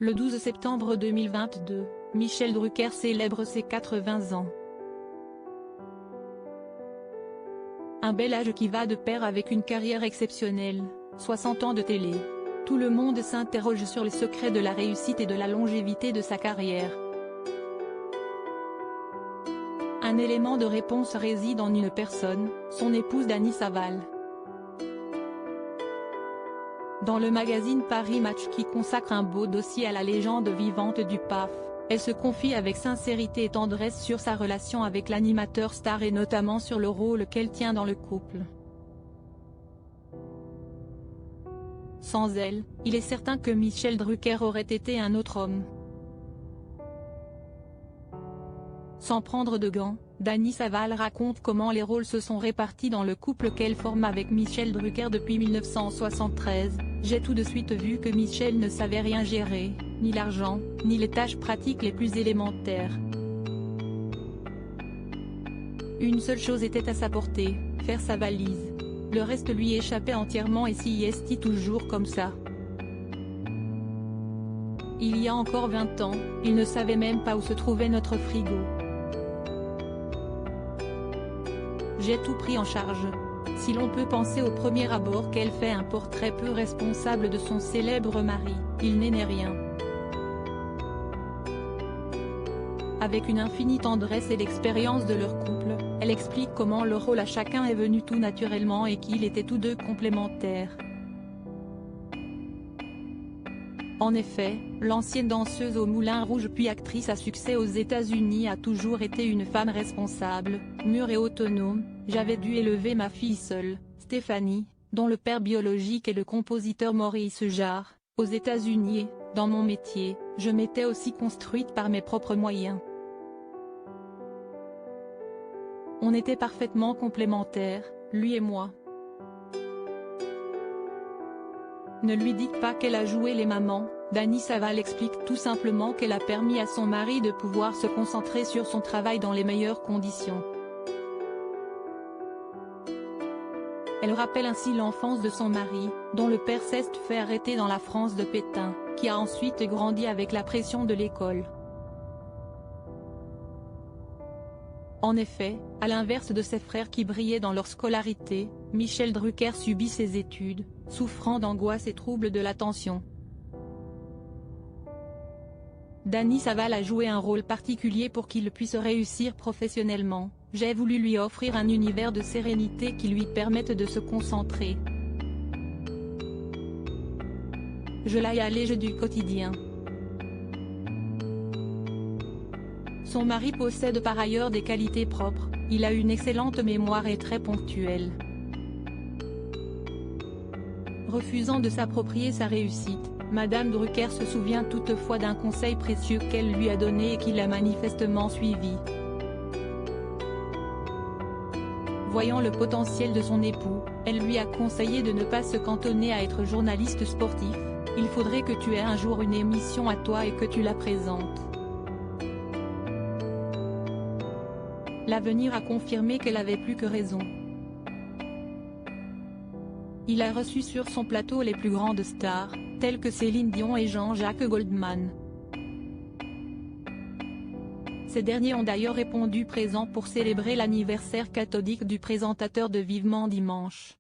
Le 12 septembre 2022, Michel Drucker célèbre ses 80 ans. Un bel âge qui va de pair avec une carrière exceptionnelle, 60 ans de télé. Tout le monde s'interroge sur les secrets de la réussite et de la longévité de sa carrière. Un élément de réponse réside en une personne, son épouse Dany Saval. Dans le magazine Paris Match qui consacre un beau dossier à la légende vivante du PAF, elle se confie avec sincérité et tendresse sur sa relation avec l'animateur star et notamment sur le rôle qu'elle tient dans le couple. Sans elle, il est certain que Michel Drucker aurait été un autre homme. Sans prendre de gants, Dany Saval raconte comment les rôles se sont répartis dans le couple qu'elle forme avec Michel Drucker depuis 1973. J'ai tout de suite vu que Michel ne savait rien gérer, ni l'argent, ni les tâches pratiques les plus élémentaires. Une seule chose était à sa portée, faire sa valise. Le reste lui échappait entièrement et s'y est toujours comme ça. Il y a encore 20 ans, il ne savait même pas où se trouvait notre frigo. J'ai tout pris en charge. Si l'on peut penser au premier abord qu'elle fait un portrait peu responsable de son célèbre mari, il n'est rien. Avec une infinie tendresse et l'expérience de leur couple, elle explique comment le rôle à chacun est venu tout naturellement et qu'ils étaient tous deux complémentaires. En effet, l'ancienne danseuse au Moulin Rouge puis actrice à succès aux États-Unis a toujours été une femme responsable, mûre et autonome. J'avais dû élever ma fille seule, Stéphanie, dont le père biologique est le compositeur Maurice Jarre, aux États-Unis et, dans mon métier, je m'étais aussi construite par mes propres moyens. On était parfaitement complémentaires, lui et moi. Ne lui dites pas qu'elle a joué les mamans, Dany Saval explique tout simplement qu'elle a permis à son mari de pouvoir se concentrer sur son travail dans les meilleures conditions. Elle rappelle ainsi l'enfance de son mari, dont le père s'est fait arrêter dans la France de Pétain, qui a ensuite grandi avec la pression de l'école. En effet, à l'inverse de ses frères qui brillaient dans leur scolarité, Michel Drucker subit ses études, souffrant d'angoisse et troubles de l'attention. Dany Saval a joué un rôle particulier pour qu'il puisse réussir professionnellement. J'ai voulu lui offrir un univers de sérénité qui lui permette de se concentrer. Je l'ai allégé du quotidien. Son mari possède par ailleurs des qualités propres, il a une excellente mémoire et très ponctuel. Refusant de s'approprier sa réussite, Madame Drucker se souvient toutefois d'un conseil précieux qu'elle lui a donné et qu'il a manifestement suivi. Voyant le potentiel de son époux, elle lui a conseillé de ne pas se cantonner à être journaliste sportif, il faudrait que tu aies un jour une émission à toi et que tu la présentes. L'avenir a confirmé qu'elle avait plus que raison. Il a reçu sur son plateau les plus grandes stars, telles que Céline Dion et Jean-Jacques Goldman. Ces derniers ont d'ailleurs répondu présents pour célébrer l'anniversaire cathodique du présentateur de Vivement Dimanche.